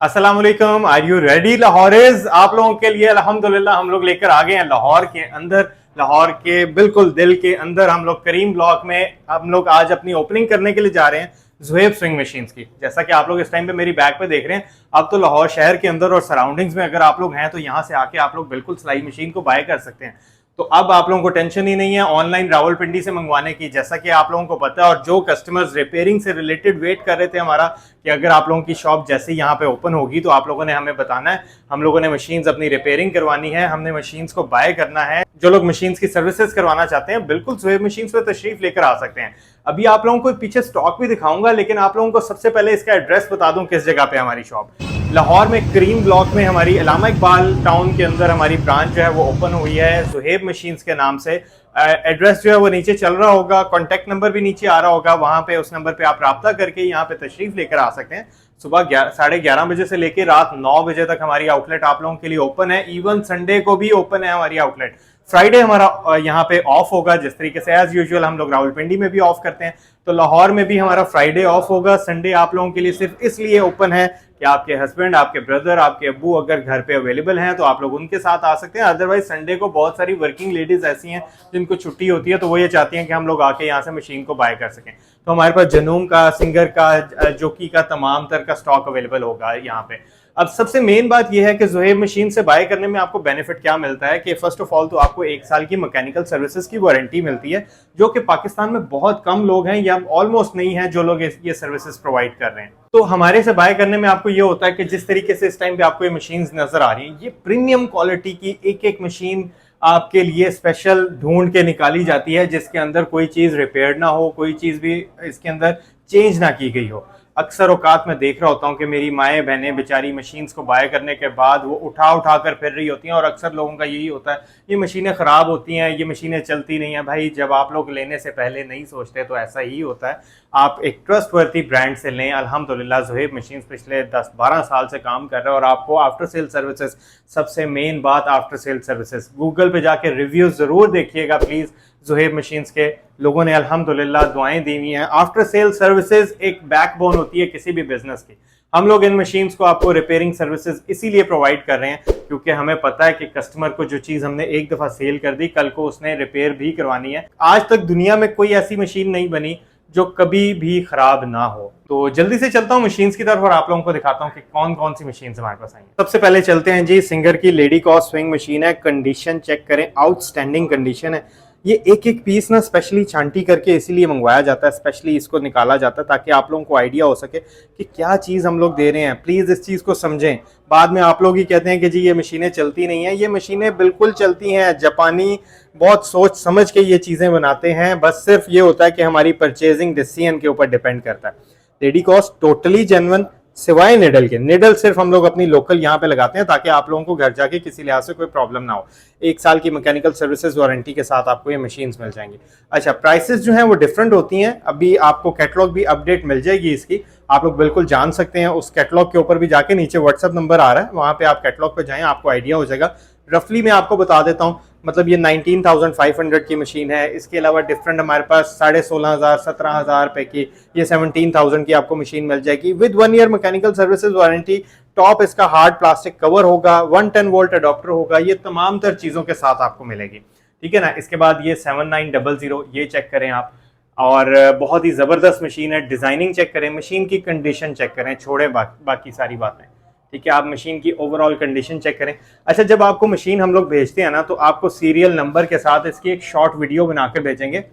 अस्सलाम वालेकुम। Are you ready Lahoris? आप लोगों के लिए अल्हम्दुलिल्लाह हम लोग लेकर आ गए हैं लाहौर के अंदर, लाहौर के बिल्कुल दिल के अंदर हम लोग करीम ब्लॉक में हम लोग आज अपनी ओपनिंग करने के लिए जा रहे हैं ज़ुहैब स्विंग मशीन्स की। जैसा कि आप लोग इस टाइम पे मेरी बैक पे देख रहे हैं, अब तो लाहौर शहर के अंदर और सराउंडिंग्स में अगर आप लोग हैं तो यहाँ से आके आप लोग बिल्कुल सिलाई मशीन को बाय कर सकते हैं। तो अब आप लोगों को टेंशन ही नहीं है ऑनलाइन रावलपिंडी से मंगवाने की। जैसा कि आप लोगों को पता है और जो कस्टमर्स रिपेयरिंग से रिलेटेड वेट कर रहे थे हमारा कि अगर आप लोगों की शॉप जैसे यहाँ पे ओपन होगी तो आप लोगों ने हमें बताना है, हम लोगों ने मशीन्स अपनी रिपेयरिंग करवानी है, हमने मशीन्स को बाय करना है। जो लोग मशीन्स की सर्विसेज करवाना चाहते हैं बिल्कुल ज़ुहैब मशीन्स पे तशरीफ लेकर आ सकते हैं। अभी आप लोगों को पीछे स्टॉक भी दिखाऊंगा, लेकिन आप लोगों को सबसे पहले इसका एड्रेस बता दूं किस जगह पे हमारी शॉप। लाहौर में करीम ब्लॉक में हमारी इलामा इकबाल टाउन के अंदर हमारी ब्रांच जो है वो ओपन हुई है ज़ुहैब मशीन्स के नाम से। एड्रेस जो है वो नीचे चल रहा होगा, कॉन्टैक्ट नंबर भी नीचे आ रहा होगा, वहां पे उस नंबर पे आप राब्ता करके यहाँ पे तशरीफ लेकर आ सकते हैं। सुबह 11:30 बजे से लेकर रात 9 बजे तक हमारी आउटलेट आप लोगों के लिए ओपन है। इवन संडे को भी ओपन है हमारी आउटलेट। फ्राइडे हमारा यहाँ पे ऑफ होगा, जिस तरीके से एज यूजुअल हम लोग रावलपिंडी में भी ऑफ करते हैं, तो लाहौर में भी हमारा फ्राइडे ऑफ होगा। संडे आप लोगों के लिए सिर्फ इसलिए ओपन है कि आपके हस्बैंड, आपके ब्रदर, आपके अब्बू अगर घर पे अवेलेबल हैं तो आप लोग उनके साथ आ सकते हैं। अदरवाइज संडे को बहुत सारी वर्किंग लेडीज ऐसी हैं जिनको छुट्टी होती है, तो वो ये चाहती हैं कि हम लोग आके यहाँ से मशीन को बाय कर सकें। तो हमारे पास जनूम का, सिंगर का, जोकी का, तमाम तरह का स्टॉक अवेलेबल होगा यहाँ पे। अब सबसे मेन बात यह है कि ज़ुहैब मशीन से बाय करने में आपको बेनिफिट क्या मिलता है कि फर्स्ट ऑफ ऑल तो आपको 1 साल की मैकेनिकल सर्विसेज की वारंटी मिलती है, जो कि पाकिस्तान में बहुत कम लोग हैं या ऑलमोस्ट नहीं है जो लोग ये सर्विसेज प्रोवाइड कर रहे हैं। तो हमारे से बाय करने में आपको ये होता है कि जिस तरीके से इस टाइम पे आपको ये मशीन नजर आ रही है, ये प्रीमियम क्वालिटी की एक एक मशीन आपके लिए स्पेशल ढूंढ के निकाली जाती है, जिसके अंदर कोई चीज रिपेयर ना हो, कोई चीज भी इसके अंदर चेंज ना की गई हो। अक्सर औकात में देख रहा होता हूँ कि मेरी माएँ बहनें बेचारी मशीन्स को बाय करने के बाद वो उठा उठा कर फिर रही होती हैं, और अक्सर लोगों का यही होता है ये मशीनें ख़राब होती हैं, ये मशीनें चलती नहीं हैं। भाई जब आप लोग लेने से पहले नहीं सोचते तो ऐसा ही होता है। आप एक ट्रस्टवर्थी ब्रांड से लें। अल्हम्दुलिल्लाह ज़ुहैब मशीन्स पिछले 10-12 साल से काम कर रहे हैं, और आपको आफ्टर सेल सर्विसेज, सबसे मेन बात आफ्टर सेल सर्विसेज, गूगल पे जाके रिव्यूज ज़रूर देखिएगा प्लीज़। ज़ुहैब मशीन्स के लोगों ने अल्हम्दुलिल्लाह दुआएं दी हुई हैं। आफ्टर सेल सर्विसेज एक बैकबोन होती है किसी भी बिजनेस की। हम लोग इन मशीन्स को आपको रिपेयरिंग सर्विसेज इसीलिए प्रोवाइड कर रहे हैं क्योंकि हमें पता है कि कस्टमर को जो चीज़ हमने एक दफ़ा सेल कर दी, कल को उसने रिपेयर भी करवानी है। आज तक दुनिया में कोई ऐसी मशीन नहीं बनी जो कभी भी खराब ना हो। तो जल्दी से चलता हूँ मशीन्स की तरफ और आप लोगों को दिखाता हूँ कि कौन कौन सी मशीन्स हमारे पास आई हैं। सबसे पहले चलते हैं जी, सिंगर की लेडी कॉस स्विंग मशीन है। कंडीशन चेक करें, आउटस्टैंडिंग कंडीशन है। ये एक एक पीस ना स्पेशली छांटी करके इसीलिए मंगवाया जाता है, स्पेशली इसको निकाला जाता है ताकि आप लोगों को आइडिया हो सके कि क्या चीज़ हम लोग दे रहे हैं। प्लीज़ इस चीज़ को समझें। बाद में आप लोग ही कहते हैं कि जी ये मशीनें चलती नहीं हैं। ये मशीनें बिल्कुल चलती हैं। जापानी बहुत सोच समझ के ये चीज़ें बनाते हैं, बस सिर्फ ये होता है कि हमारी परचेजिंग डिसीजन के ऊपर डिपेंड करता है। लेडी कॉस्ट टोटली जेन्युइन, सिवाय निडल के। निडल सिर्फ हम लोग अपनी लोकल यहाँ पे लगाते हैं ताकि आप लोगों को घर जाके किसी लिहाज से कोई प्रॉब्लम ना हो। 1 साल की मैकेनिकल सर्विसेज वारंटी के साथ आपको ये मशीन्स मिल जाएंगी। अच्छा, प्राइसेस जो हैं वो डिफरेंट होती हैं। अभी आपको कैटलॉग भी अपडेट मिल जाएगी इसकी, आप लोग बिल्कुल जान सकते हैं। उस कैटलॉग के ऊपर भी जाके नीचे व्हाट्सएप नंबर आ रहा है, वहाँ पे आप कैटलॉग पे जाएं, आपको आइडिया हो जाएगा। रफली मैं आपको बता देता हूँ, मतलब ये 19,500 की मशीन है। इसके अलावा डिफरेंट हमारे पास 16,500, 17,000 रुपए की, ये 17,000 की आपको मशीन मिल जाएगी with 1 year mechanical services warranty. Top इसका हार्ड प्लास्टिक कवर होगा, 110 वोल्ट अडॉप्टर होगा, ये तमाम तर चीज़ों के साथ आपको मिलेगी। ठीक है ना। इसके बाद ये 7900, ये चेक करें आप, और बहुत ही ज़बरदस्त मशीन है। डिज़ाइनिंग चेक करें, मशीन की कंडीशन चेक करें, छोड़े बाकी सारी बातें। ठीक है, आप मशीन की ओवरऑल कंडीशन चेक करें। अच्छा, जब आपको मशीन हम लोग भेजते हैं ना, तो आपको सीरियल नंबर के साथ इसकी एक शॉर्ट वीडियो बना के भेजेंगे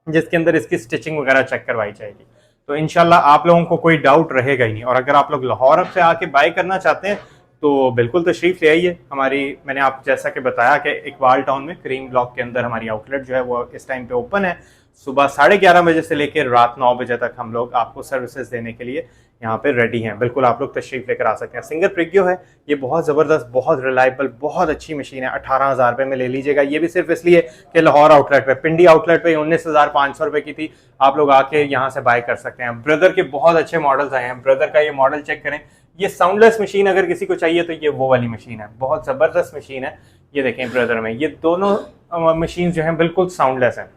जिसके अंदर इसकी स्टिचिंग वगैरह चेक करवाई जाएगी। तो इंशाल्लाह आप लोगों को कोई डाउट रहेगा ही नहीं। और अगर आप लोग लाहौर से आके बाय करना चाहते हैं तो बिल्कुल तशरीफ ले आइए हमारी। मैंने आप जैसा कि बताया कि इकबाल टाउन में करीम ब्लॉक के अंदर हमारी आउटलेट जो है वो इस टाइम पे ओपन है। सुबह 11:30 बजे से लेकर रात 9 बजे तक हम लोग आपको सर्विसेज देने के लिए यहाँ पे रेडी हैं। बिल्कुल आप लोग तशरीफ लेकर आ सकते हैं। सिंगर प्रिग्यो है, ये बहुत ज़बरदस्त, बहुत रिलायबल, बहुत अच्छी मशीन है। 18,000 रुपये में ले लीजिएगा। ये भी सिर्फ इसलिए कि लाहौर आउटलेट पे, पिंडी आउटलेट पे 19,500 रुपये की थी। आप लोग आके यहाँ से बाय कर सकते हैं। ब्रदर के बहुत अच्छे मॉडल्स आए हैं। ब्रदर का ये मॉडल चेक करें, ये साउंडलेस मशीन अगर किसी को चाहिए तो ये वो वाली मशीन है, बहुत ज़बरदस्त मशीन है। ये देखें ब्रदर में, ये दोनों मशीन जो हैं बिल्कुल साउंडलेस हैं।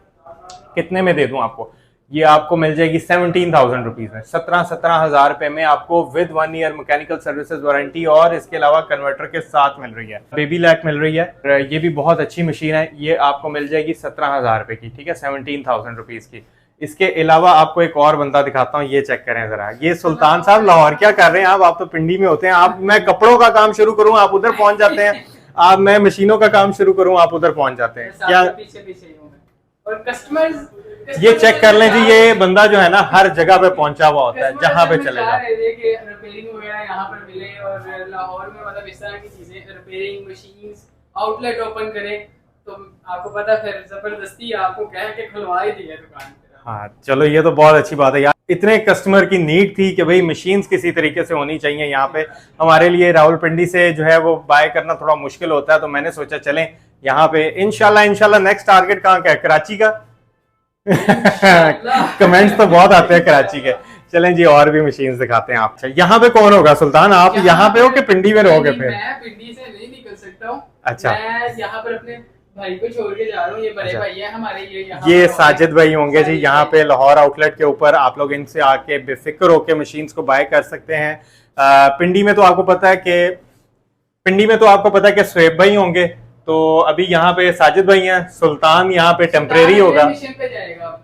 कितने में दे दूं आपको? ये आपको मिल जाएगी 17,000 रुपीज में, 17,000 रुपए में आपको with 1 year mechanical services warranty और इसके अलावा कन्वर्टर के साथ मिल रही है। बेबी लैक मिल रही है, ये भी बहुत अच्छी मशीन है, ये आपको मिल जाएगी 17,000 रुपए की, ठीक है, 17,000 रुपीज की। इसके अलावा आपको एक और बंदा दिखाता हूँ, ये चेक करें जरा, ये सुल्तान साहब लाहौर क्या कर रहे हैं आप तो पिंडी में होते हैं आप, मैं कपड़ों का काम शुरू करूँ आप उधर पहुंच जाते हैं, आप मैं मशीनों का काम शुरू करूँ आप उधर पहुंच जाते हैं क्या। और कस्टमर्स ये चेक कर लें जी, ये बंदा जो है ना हर जगह पे पहुंचा हुआ होता है जहाँ पे चलेगा। रिपेयरिंग वगैरह यहाँ पर मिले और लाहौर में मतलब इस तरह की चीजें रिपेयरिंग मशीन्स आउटलेट ओपन करें तो आपको पता फिर जबरदस्ती आपको कह के खुलवा ही दी है दुकान पे। हाँ चलो ये तो बहुत अच्छी बात है यार, इतने कस्टमर की नीड थी कि भाई मशीन्स किसी तरीके से होनी चाहिए यहाँ पे। हमारे लिए रावलपिंडी से जो है वो बाय करना थोड़ा मुश्किल होता है, तो मैंने सोचा चलें यहाँ पे इंशाल्लाह नेक्स्ट टारगेट कहाँ का है, कराची का। कमेंट्स तो बहुत आते हैं कराची के। चलें जी और भी मशीन्स दिखाते हैं आप। यहाँ पे कौन होगा सुल्तान, आप यहाँ पे हो कि पिंडी में रहोगे फिर? मैं पिंडी से नहीं निकल सकता हूँ। अच्छा, मैं यहाँ पर अपने भाई को छोड़ के जा रहा हूँ, ये बड़े भाई है हमारे, ये साजिद भाई होंगे जी यहाँ पे लाहौर आउटलेट के ऊपर। आप लोग इनसे आके बेफिक्र होके मशीन्स को बाय कर सकते हैं। पिंडी में तो आपको पता है कि सुहेब भाई होंगे, तो अभी यहाँ पे साजिद भाई हैं, सुल्तान यहाँ पे टेम्परेरी होगा।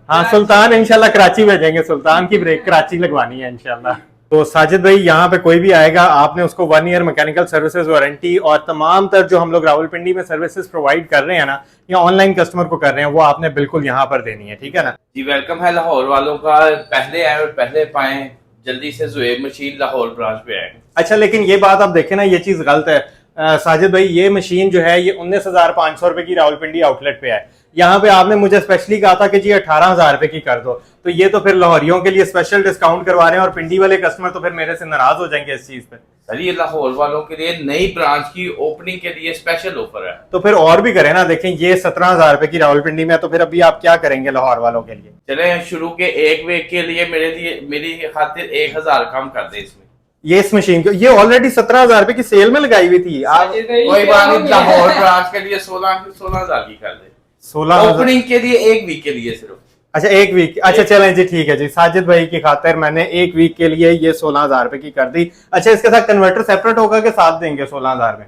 हाँ सुल्तान इंशाल्लाह कराची भेजेंगे, सुल्तान की ब्रेक कराची लगवानी है इंशाल्लाह। तो साजिद भाई यहाँ पे कोई भी आएगा आपने उसको 1 ईयर मैकेनिकल सर्विसेज वारंटी और तमाम तर जो हम लोग रावलपिंडी में सर्विसेज प्रोवाइड कर रहे हैं ना या ऑनलाइन कस्टमर को कर रहे हैं वो आपने बिल्कुल यहाँ पर देनी है, ठीक है ना जी। वेलकम है लाहौर वालों का, पहले आए और पहले पाए, जल्दी से ज़ुहैब मशीन लाहौर ब्रांच पे आए। अच्छा लेकिन ये बात आप देखें ना, ये चीज गलत है साजिद भाई, ये मशीन जो है ये 19,500 रुपए की रावलपिंडी आउटलेट पे है, यहाँ पे आपने मुझे स्पेशली कहा था कि जी 18,000 रुपए की कर दो, तो ये तो फिर लाहौरियों के लिए स्पेशल डिस्काउंट करवा रहे हैं और पिंडी वाले कस्टमर तो फिर मेरे से नाराज हो जाएंगे इस चीज पे। सर ये लाहौर वालों के लिए नई ब्रांच की ओपनिंग के लिए स्पेशल ऑफर है, तो फिर और भी करें ना। देखें ये 17,000 रुपए की रावलपिंडी में, तो फिर अभी आप क्या करेंगे लाहौर वालों के लिए? चले शुरू के एक वीक के लिए मेरी खातिर 1,000 कम कर दे इसमें। ये इस मशीन को ये ऑलरेडी 17,000 रुपए की सेल में लगाई हुई थी। आप कोई बात नहीं, लाहौर ब्रांच के लिए 16,000 की कर दे, 16 ओपनिंग के लिए एक वीक के लिए सिर्फ। अच्छा एक वीक, अच्छा चलें जी ठीक है जी, साजिद भाई की खातिर मैंने एक वीक के लिए ये 16,000 रुपए की कर दी। अच्छा इसके साथ कन्वर्टर सेपरेट होगा कि साथ देंगे 16,000 में?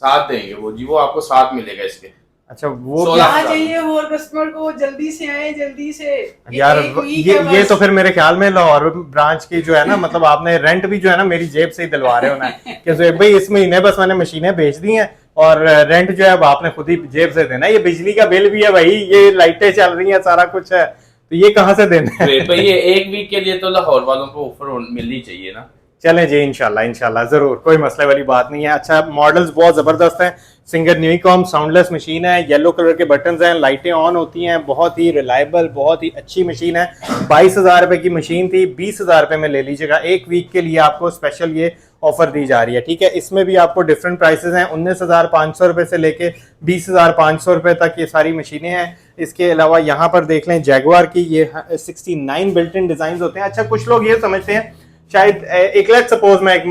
साथ देंगे वो जी, वो आपको साथ मिलेगा इसके। अच्छा वो क्या चाहिए वो कस्टमर को, जल्दी से आए जल्दी से यार, ये तो फिर मेरे ख्याल में लाहौर ब्रांच की जो है ना मतलब आपने रेंट भी जो है ना मेरी जेब से ही दिलवा रहे हो ना कि भाई इस महीने बस मैंने मशीनें बेच दी हैं और रेंट जो है अब आपने खुद ही जेब से देना है। ये बिजली का बिल भी है भाई, ये लाइटें चल रही हैं, सारा कुछ है, तो ये कहाँ से देना है भाई? ये एक वीक के लिए तो लाहौर वालों को ऑफर मिलनी चाहिए ना। चलें जी इंशाल्लाह जरूर, कोई मसले वाली बात नहीं है। अच्छा मॉडल्स बहुत जबरदस्त हैं, सिंगर न्यूकॉम साउंडलेस मशीन है, येलो कलर के बटन्स हैं, लाइटें ऑन होती हैं, बहुत ही रिलायबल बहुत ही अच्छी मशीन है। 22,000 रुपए की मशीन थी, 20,000 रुपए में ले लीजिएगा, एक वीक के लिए आपको स्पेशल ये ऑफर दी जा रही है, ठीक है। इसमें भी आपको डिफरेंट प्राइसेस हैं, 19,500 रुपए से लेके 20,500 रुपए तक ये सारी मशीनें हैं। इसके अलावा यहाँ पर देख लें जैगुआर की ये 69 बिल्ट इन डिजाइन होते हैं। अच्छा कुछ लोग ये समझते हैं शायद, एक लेट सपोज मैं एक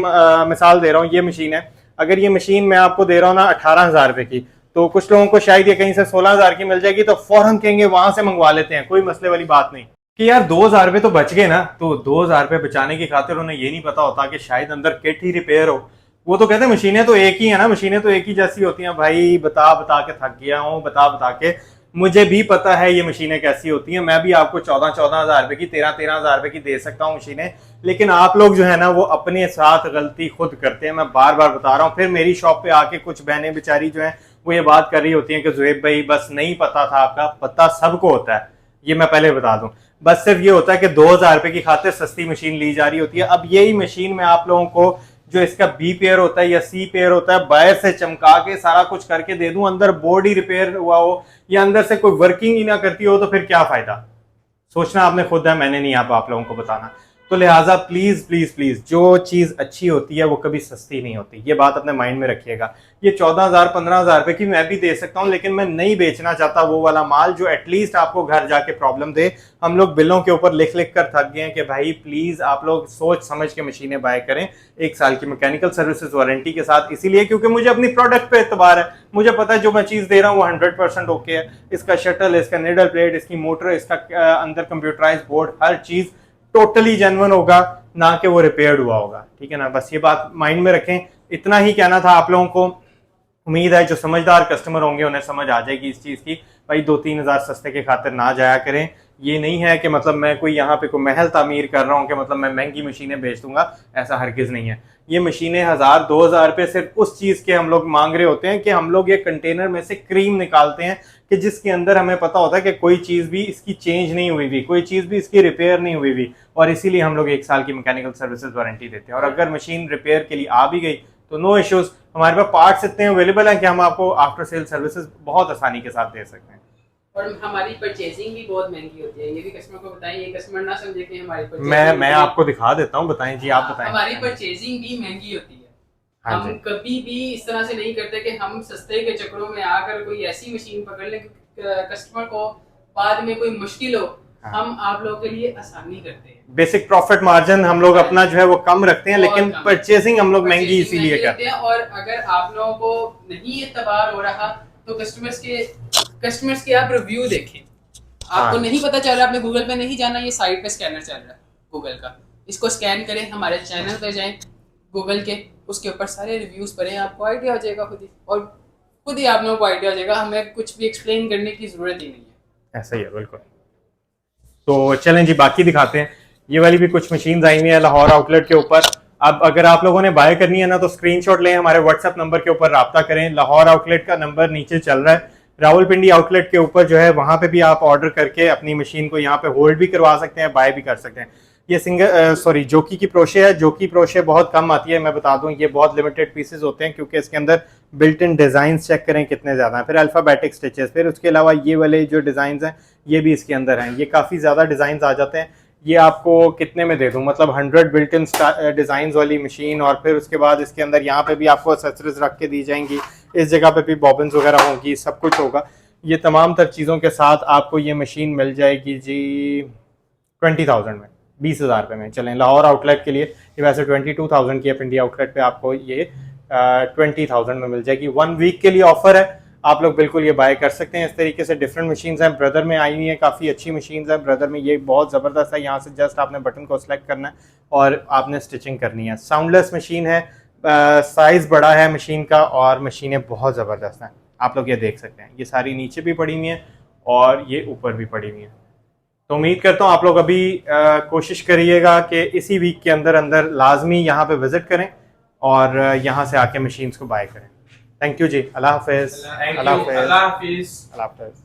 मिसाल दे रहा हूँ, ये मशीन है, अगर ये मशीन मैं आपको दे रहा हूँ ना 18,000 रुपए की, तो कुछ लोगों को शायद ये कहीं से 16,000 की मिल जाएगी तो फौरन कहेंगे वहां से मंगवा लेते हैं, कोई मसले वाली बात नहीं कि यार 2,000 रुपए तो बच गए ना। तो 2,000 रुपए बचाने की खातिर उन्हें ये नहीं पता होता कि शायद अंदर किट ही रिपेयर हो। वो तो कहते हैं मशीनें तो एक ही है ना, मशीनें तो एक ही जैसी होती हैं भाई, बता बता के थक गया हूँ, बता के मुझे भी पता है ये मशीनें कैसी होती हैं। मैं भी आपको 14,000 रुपए की 13,000 रुपए की दे सकता हूँ मशीनें, लेकिन आप लोग जो है ना वो अपने साथ गलती खुद करते हैं। मैं बार बार बता रहा हूँ, फिर मेरी शॉप पे आके कुछ बहनें बेचारी जो है वो ये बात कर रही होती हैं कि ज़ुहैब भाई बस नहीं पता था, आपका पता सबको होता है, ये मैं पहले बता दूं। बस सिर्फ ये होता है कि 2,000 रुपए की खातिर सस्ती मशीन ली जा रही होती है। अब यही मशीन में आप लोगों को जो इसका बी पेयर होता है या सी पेयर होता है बाहर से चमका के सारा कुछ करके दे दूं, अंदर बोर्ड ही रिपेयर हुआ हो या अंदर से कोई वर्किंग ही ना करती हो, तो फिर क्या फायदा? सोचना आपने खुद है, मैंने नहीं आप लोगों को बताना। तो लिहाजा प्लीज प्लीज प्लीज, जो चीज अच्छी होती है वो कभी सस्ती नहीं होती, ये बात अपने माइंड में रखिएगा। ये 14,000 15,000 रुपए की मैं भी दे सकता हूँ, लेकिन मैं नहीं बेचना चाहता वो वाला माल जो एटलीस्ट आपको घर जाके प्रॉब्लम दे। हम लोग बिलों के ऊपर लिख लिख कर थक गए हैं कि भाई प्लीज आप लोग सोच समझ के मशीनें बाय करें, 1 साल की मैकेनिकल सर्विसेज वारंटी के साथ। इसीलिए क्योंकि मुझे अपनी प्रोडक्ट पे एतबार है, मुझे पता है जो मैं चीज दे रहा हूँ वो 100% ओके है। इसका शटल, इसका निडल प्लेट, इसकी मोटर, इसका अंदर कंप्यूटराइज बोर्ड, हर चीज टोटली जेन्युइन होगा, ना कि वो रिपेयर्ड हुआ होगा। ठीक है ना, बस ये बात माइंड में रखें। इतना ही कहना था आप लोगों को। उम्मीद है जो समझदार कस्टमर होंगे उन्हें समझ आ जाएगी इस चीज़ की। भाई 2-3 हज़ार सस्ते के खातिर ना जाया करें। ये नहीं है कि मतलब मैं कोई यहाँ पे कोई महल तामीर कर रहा हूँ कि मतलब मैं महंगी मशीनें बेच दूंगा, ऐसा हरगिज़ नहीं है। ये मशीनें 1,000-2,000 रुपये सिर्फ उस चीज़ के हम लोग मांग रहे होते हैं कि हम लोग ये कंटेनर में से क्रीम निकालते हैं कि जिसके अंदर हमें पता होता है कि कोई चीज़ भी इसकी चेंज नहीं हुई हुई, कोई चीज़ भी इसकी रिपेयर नहीं हुई हुई, और इसीलिए हम लोग 1 साल की मैकेनिकल सर्विसेज वारंटी देते हैं। और अगर मशीन रिपेयर के लिए आ भी गई तो नो इश्यूज, हमारे पास पार्ट्स इतने अवेलेबल हैं कि हम आपको आफ्टर सेल सर्विसेज बहुत आसानी के साथ दे सकते हैं। और हमारी परचेजिंग भी बहुत महंगी होती है, ये भी कस्टमर को बताएं, ये कस्टमर ना समझे कि हमारी परचेजिंग मैं आपको दिखा देता हूँ, बताएं जी, आप बताएं। हमारी परचेजिंग भी महंगी होती है। हाँ हम कभी भी इस तरह से नहीं करते कि हम सस्ते के चक्करों में आकर कोई ऐसी मशीन पकड़ लें कस्टमर को बाद में कोई मुश्किल हो। हाँ। हम आप लोगों के लिए आसानी करते हैं। बेसिक प्रॉफिट मार्जिन हम लोग अपना जो है वो कम रखते हैं, लेकिन परचेजिंग हम लोग महंगी इसीलिए करते हैं। और अगर आप लोगों को नहीं एतबार हो रहा तो कस्टमर्स के आप रिव्यू देखें। आपको नहीं पता चल रहा, आपने गूगल पे नहीं जाना, ये साइट पे स्कैनर चल रहा है गूगल का, इसको स्कैन करें, हमारे चैनल पे जाएं गूगल के, उसके ऊपर सारे रिव्यूज पढ़ें, आपको आइडिया हो जाएगा खुद ही, और खुद ही आप लोगों को आइडिया हो जाएगा। हमें कुछ भी एक्सप्लेन करने की जरूरत ही नहीं है। ऐसा ही है, बिल्कुल। तो चलें जी, बाकी दिखाते हैं। ये वाली भी कुछ मशीन आई हुई है लाहौर आउटलेट के ऊपर। अब अगर आप लोगों ने बाय करनी है ना तो स्क्रीनशॉट लें, हमारे व्हाट्सएप नंबर के ऊपर राब्ता करें। लाहौर आउटलेट का नंबर नीचे चल रहा है। रावलपिंडी आउटलेट के ऊपर जो है वहां पे भी आप ऑर्डर करके अपनी मशीन को यहाँ पे होल्ड भी करवा सकते हैं, बाय भी कर सकते हैं। ये जोकी की प्रोशे है। जोकी प्रोशे बहुत कम आती है, मैं बता दूं, ये बहुत लिमिटेड पीसेस होते हैं क्योंकि इसके अंदर बिल्ट इन डिजाइन चेक करें कितने ज्यादा हैं, फिर अल्फाबेटिक स्टिचेस, फिर उसके अलावा ये वाले जो डिजाइन हैं ये भी इसके अंदर हैं। ये काफी ज्यादा डिजाइन आ जाते हैं। ये आपको कितने में दे दूं, मतलब 100 बिल्ट इन डिजाइन वाली मशीन, और फिर उसके बाद इसके अंदर यहाँ पे भी आपको एक्सेसरीज रख के दी जाएंगी, इस जगह पे भी बॉबिन्स वगैरह होंगी, सब कुछ होगा। ये तमाम तर चीज़ों के साथ आपको ये मशीन मिल जाएगी जी 20,000 में, 20,000 रुपये में। चलें, लाहौर आउटलेट के लिए ये वैसे 22,000 की है, पिंडी आउटलेट पे आपको ये 20,000 में मिल जाएगी। 1 वीक के लिए ऑफर है, आप लोग बिल्कुल ये बाय कर सकते हैं। इस तरीके से डिफरेंट मशीन्स हैं। ब्रदर में आई हुई हैं, काफ़ी अच्छी मशीन्स हैं ब्रदर में, ये बहुत ज़बरदस्त है। यहाँ से जस्ट आपने बटन को सिलेक्ट करना है और आपने स्टिचिंग करनी है। साउंडलेस मशीन है, साइज़ बड़ा है मशीन का, और मशीनें बहुत ज़बरदस्त हैं। आप लोग ये देख सकते हैं, ये सारी नीचे भी पड़ी हुई हैं और ये ऊपर भी पड़ी हुई हैं। तो उम्मीद करता हूँ आप लोग अभी कोशिश करिएगा कि इसी वीक के अंदर अंदर लाजमी यहाँ पे विजिट करें और यहाँ से आके मशीन्स को बाय करें। थैंक यू जी, अल्लाह हाफिज़। अल्लाह हाफिज़। अल्लाह हाफिज़।